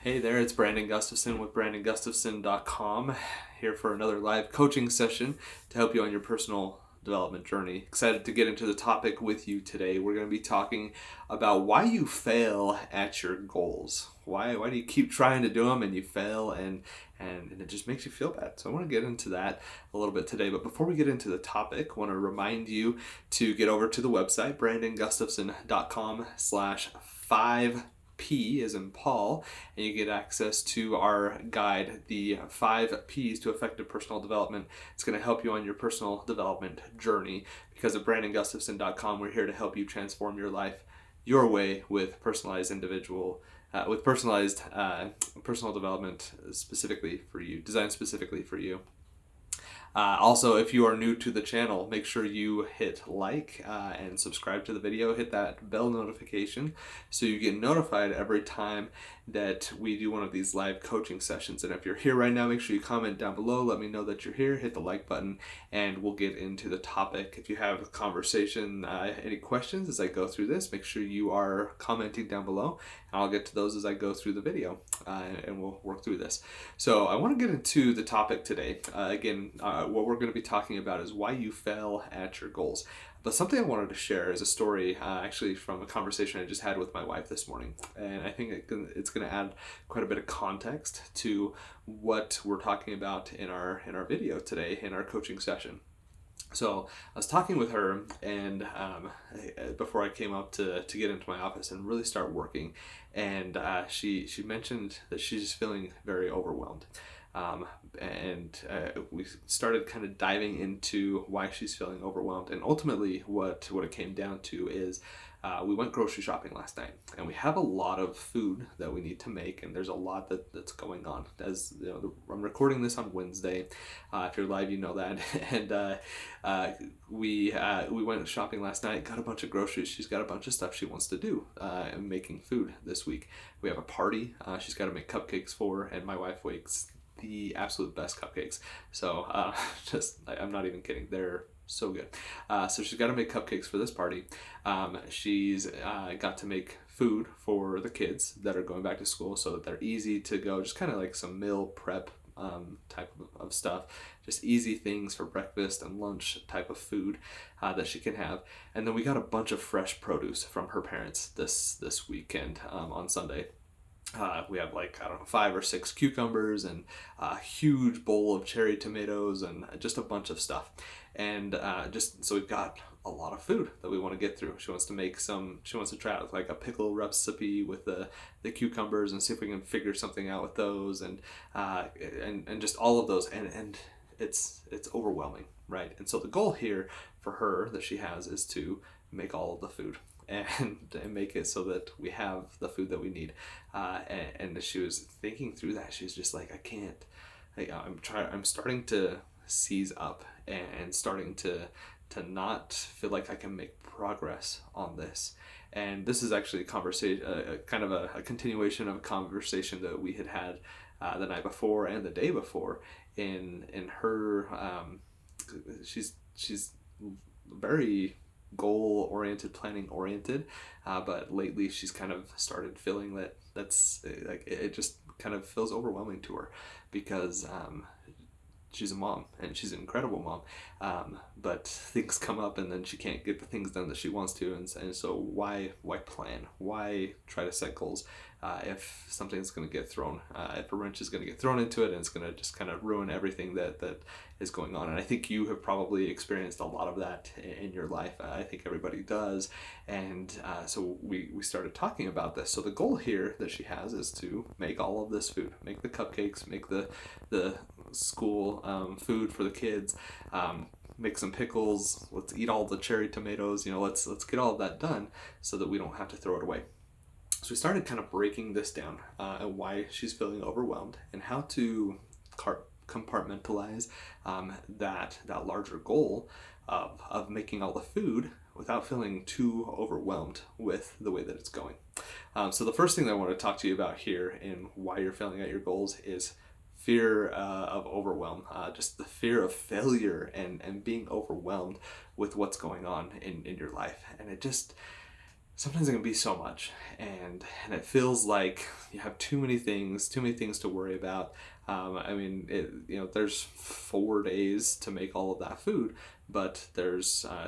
Hey there, it's Brandon Gustafson with BrandonGustafson.com, here for another live coaching session to help you on your personal development journey. Excited to get into the topic with you today. We're going to be talking about why you fail at your goals. Why do you keep trying to do them and you fail and it just makes you feel bad? So I want to get into that a little bit today. But before we get into the topic, I want to remind you to get over to the website, BrandonGustafson.com/5 P as in Paul, and you get access to our guide, the 5 P's to Effective Personal Development. It's going to help you on your personal development journey because at BrandonGustafson.com, we're here to help you transform your life your way with personalized personal development specifically for you, designed specifically for you. Also, if you are new to the channel, make sure you hit like and subscribe to the video. Hit that bell notification so you get notified every time that we do one of these live coaching sessions. And if you're here right now, make sure you comment down below. Let me know that you're here. Hit the like button and we'll get into the topic. If you have a conversation, any questions as I go through this, make sure you are commenting down below. And I'll get to those as I go through the video and we'll work through this. So I want to get into the topic today. What we're going to be talking about is why you fail at your goals. But something I wanted to share is a story actually from a conversation I just had with my wife this morning. And I think it's going to add quite a bit of context to what we're talking about in our video today, in our coaching session. So I was talking with her and before I came up to get into my office and really start working, and she mentioned that she's just feeling very overwhelmed. We started kind of diving into why she's feeling overwhelmed, and ultimately what it came down to is we went grocery shopping last night, and we have a lot of food that we need to make, and there's a lot that's going on. As you know, I'm recording this on Wednesday. If you're live, you know that. And we went shopping last night, got a bunch of groceries. She's got a bunch of stuff she wants to do making food this week. We have a party she's got to make cupcakes for, and my wife makes the absolute best cupcakes. So I'm not even kidding. They're so good. So she's got to make cupcakes for this party. She's got to make food for the kids that are going back to school so that they're easy to go, just kind of like some meal prep type of stuff, just easy things for breakfast and lunch type of food that she can have. And then we got a bunch of fresh produce from her parents this weekend on Sunday. We have 5 or 6 cucumbers and a huge bowl of cherry tomatoes and just a bunch of stuff. And so we've got a lot of food that we want to get through. She wants to try out like a pickle recipe with the cucumbers and see if we can figure something out with those and just all of those. And it's overwhelming, right? And so the goal here for her that she has is to make all of the food and make it so that we have the food that we need. And as she was thinking through that, she's just like, I can't. I'm starting to seize up and starting to not feel like I can make progress on this. And this is actually a conversation, kind of a continuation of a conversation that we had the night before and the day before. In her, she's very goal oriented, planning oriented, but lately she's kind of started feeling that's like it just kind of feels overwhelming to her because she's a mom and she's an incredible mom, but things come up and then she can't get the things done that she wants to, and so why plan, why try to set goals if something's going to get thrown, if a wrench is going to get thrown into it, and it's going to just kind of ruin everything that is going on. And I think you have probably experienced a lot of that in your life. I think everybody does. And so we started talking about this. So the goal here that she has is to make all of this food, make the cupcakes, make the school food for the kids, make some pickles, let's eat all the cherry tomatoes, let's get all of that done so that we don't have to throw it away. So we started kind of breaking this down and why she's feeling overwhelmed and how to compartmentalize that larger goal of making all the food without feeling too overwhelmed with the way that it's going. So the first thing that I want to talk to you about here and why you're failing at your goals is fear of overwhelm, just the fear of failure and being overwhelmed with what's going on in your life. And sometimes it can be so much, and it feels like you have too many things to worry about. I mean, there's 4 days to make all of that food, but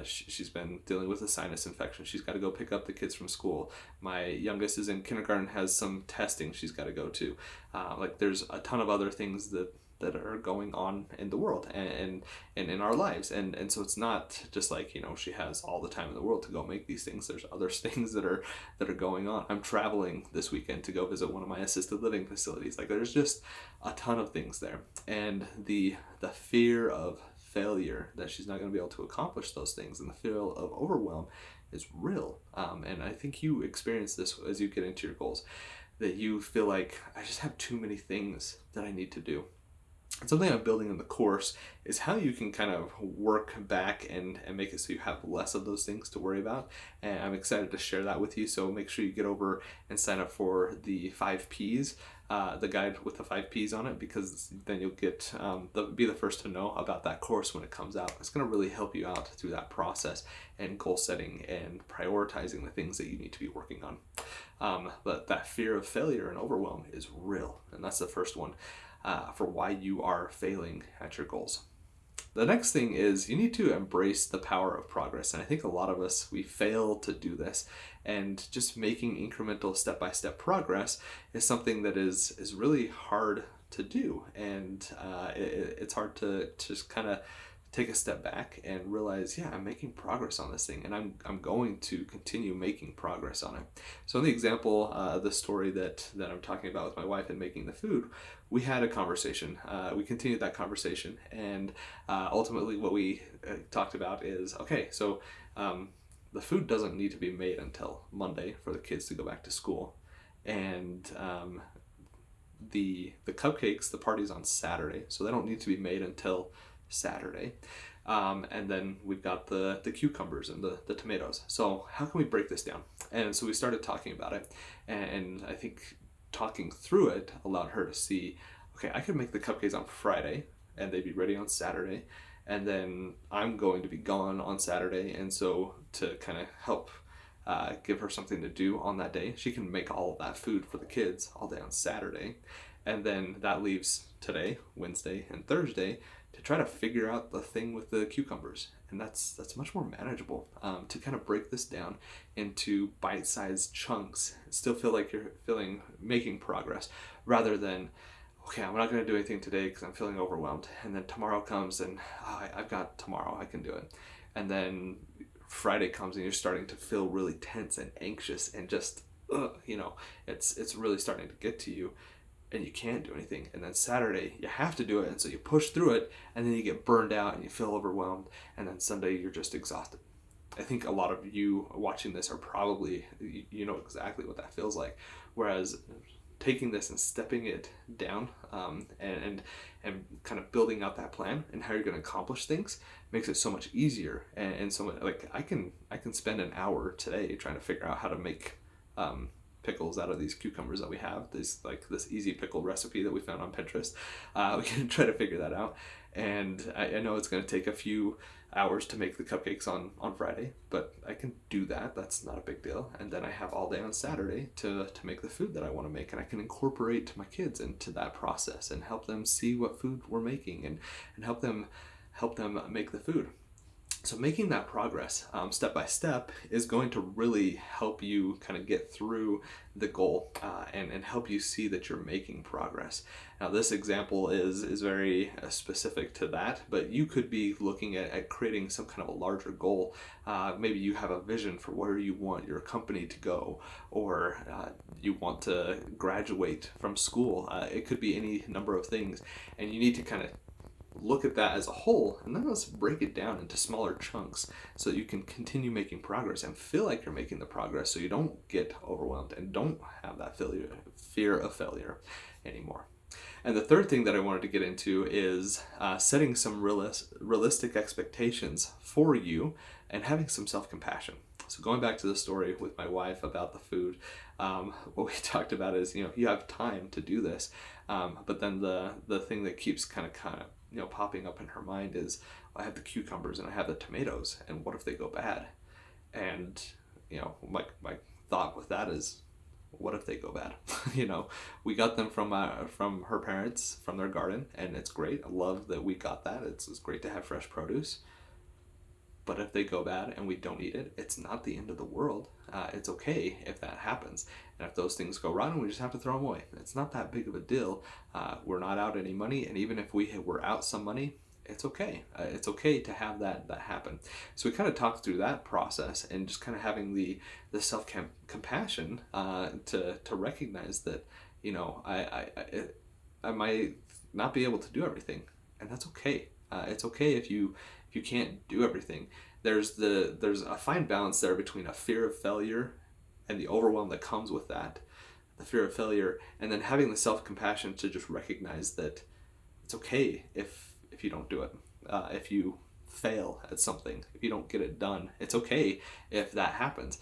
she's been dealing with a sinus infection. She's got to go pick up the kids from school. My youngest is in kindergarten, has some testing she's got to go to. Like there's a ton of other things that are going on in the world and in our lives, and so it's not just like she has all the time in the world to go make these things. There's other things that are going on. I'm traveling this weekend to go visit one of my assisted living facilities. Like there's just a ton of things there, and the fear of failure, that she's not going to be able to accomplish those things, and the fear of overwhelm is real. And I think you experience this as you get into your goals, that you feel like, I just have too many things that I need to do. And something I'm building in the course is how you can kind of work back and make it so you have less of those things to worry about. And I'm excited to share that with you. So make sure you get over and sign up for the 5 Ps, the guide with the 5 Ps on it, because then you'll be the first to know about that course when it comes out. It's going to really help you out through that process and goal setting and prioritizing the things that you need to be working on. But that fear of failure and overwhelm is real. And that's the first one. For why you are failing at your goals. The next thing is you need to embrace the power of progress. And I think a lot of us, we fail to do this. And just making incremental step-by-step progress is something that is really hard to do. And it's hard to just kind of take a step back and realize, yeah, I'm making progress on this thing, and I'm going to continue making progress on it. So in the example, the story that I'm talking about with my wife and making the food, we had a conversation. We continued that conversation, and ultimately what we talked about is, okay, so the food doesn't need to be made until Monday for the kids to go back to school, and the cupcakes, the party's on Saturday, so they don't need to be made until Saturday. And then we've got the cucumbers and the tomatoes. So how can we break this down? And so we started talking about it, and I think talking through it allowed her to see, okay, I could make the cupcakes on Friday and they'd be ready on Saturday, and then I'm going to be gone on Saturday, and so to kind of help give her something to do on that day, she can make all of that food for the kids all day on Saturday, and then that leaves today, Wednesday, and Thursday to try to figure out the thing with the cucumbers. And that's much more manageable, to kind of break this down into bite-sized chunks, still feel like you're making progress, rather than, okay, I'm not going to do anything today because I'm feeling overwhelmed, and then tomorrow comes and I've got tomorrow, I can do it, and then Friday comes and you're starting to feel really tense and anxious and just it's really starting to get to you, and you can't do anything. And then Saturday you have to do it, and so you push through it, and then you get burned out and you feel overwhelmed, and then Sunday you're just exhausted. I think a lot of you watching this are probably, you know exactly what that feels like. Whereas taking this and stepping it down, and kind of building out that plan and how you're going to accomplish things makes it so much easier. And so like I can spend an hour today trying to figure out how to make pickles out of these cucumbers that we have. This easy pickle recipe that we found on Pinterest. We can try to figure that out, and I know it's going to take a few hours to make the cupcakes on Friday, but I can do that. That's not a big deal. And then I have all day on Saturday to make the food that I want to make, and I can incorporate my kids into that process and help them see what food we're making, and help them make the food. So making that progress step by step is going to really help you kind of get through the goal, and help you see that you're making progress. Now this example is very specific to that, but you could be looking at creating some kind of a larger goal. Maybe you have a vision for where you want your company to go, or you want to graduate from school. It could be any number of things, and you need to kind of look at that as a whole, and then let's break it down into smaller chunks so that you can continue making progress and feel like you're making the progress, so you don't get overwhelmed and don't have that fear of failure anymore. And the third thing that I wanted to get into is setting some realistic expectations for you and having some self-compassion. So going back to the story with my wife about the food, what we talked about is, you have time to do this, but then the thing that keeps kind of popping up in her mind is, I have the cucumbers and I have the tomatoes, and what if they go bad? And my thought with that is, what if they go bad? We got them from her parents, from their garden, and it's great. I love that we got that. It's great to have fresh produce. But if they go bad and we don't eat it, it's not the end of the world. It's okay if that happens. And if those things go wrong, we just have to throw them away. It's not that big of a deal. We're not out any money, and even if were out some money, it's okay. It's okay to have that happen. So we kind of talked through that process, and just kind of having the self compassion to recognize that I might not be able to do everything, and that's okay. It's okay if you can't do everything. There's a fine balance there between a fear of failure and the overwhelm that comes with that, the fear of failure, and then having the self-compassion to just recognize that it's okay if you don't do it. If you fail at something, if you don't get it done, it's okay if that happens.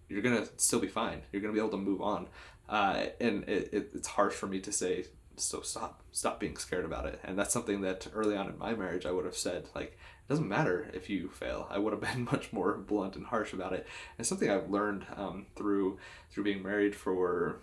You're gonna still be fine. You're gonna be able to move on. And it's harsh for me to say, so stop being scared about it. And that's something that early on in my marriage I would have said, like, it doesn't matter if you fail. I would have been much more blunt and harsh about it. And something I've learned through being married for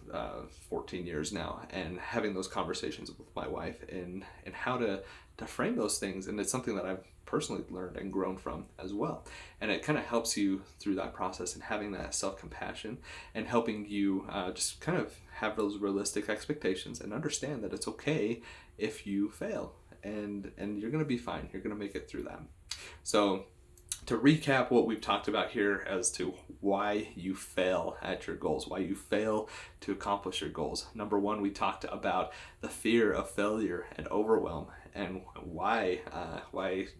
14 years now, and having those conversations with my wife, and how to frame those things. And it's something that I've personally learned and grown from as well. And it kind of helps you through that process, and having that self-compassion, and helping you just kind of have those realistic expectations and understand that it's okay if you fail, and you're going to be fine. You're going to make it through that. So to recap what we've talked about here as to why you fail at your goals, why you fail to accomplish your goals. Number one, we talked about the fear of failure and overwhelm, and why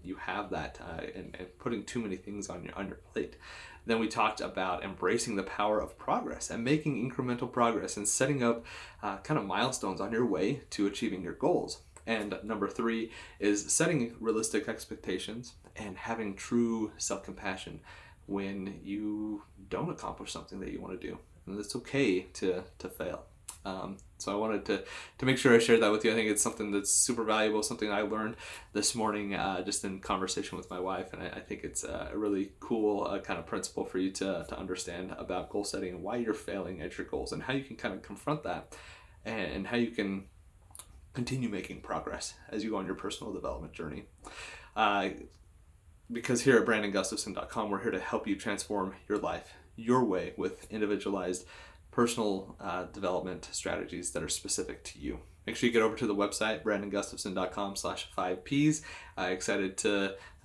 you have that, and putting too many things on your plate. Then we talked about embracing the power of progress and making incremental progress, and setting up kind of milestones on your way to achieving your goals. And number three is setting realistic expectations and having true self-compassion when you don't accomplish something that you want to do. And it's okay to fail. So I wanted to make sure I shared that with you. I think it's something that's super valuable, something I learned this morning just in conversation with my wife. And I think it's a really cool kind of principle for you to understand about goal setting, and why you're failing at your goals, and how you can kind of confront that, and how you can continue making progress as you go on your personal development journey. Because here at BrandonGustafson.com, we're here to help you transform your life your way with individualized personal development strategies that are specific to you. Make sure you get over to the website, BrandonGustafson.com/5Ps.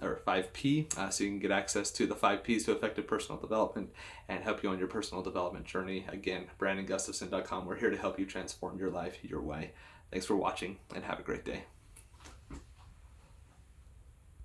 Or 5P, so you can get access to the 5 Ps to effective personal development, and help you on your personal development journey. Again, BrandonGustafson.com. We're here to help you transform your life your way. Thanks for watching, and have a great day.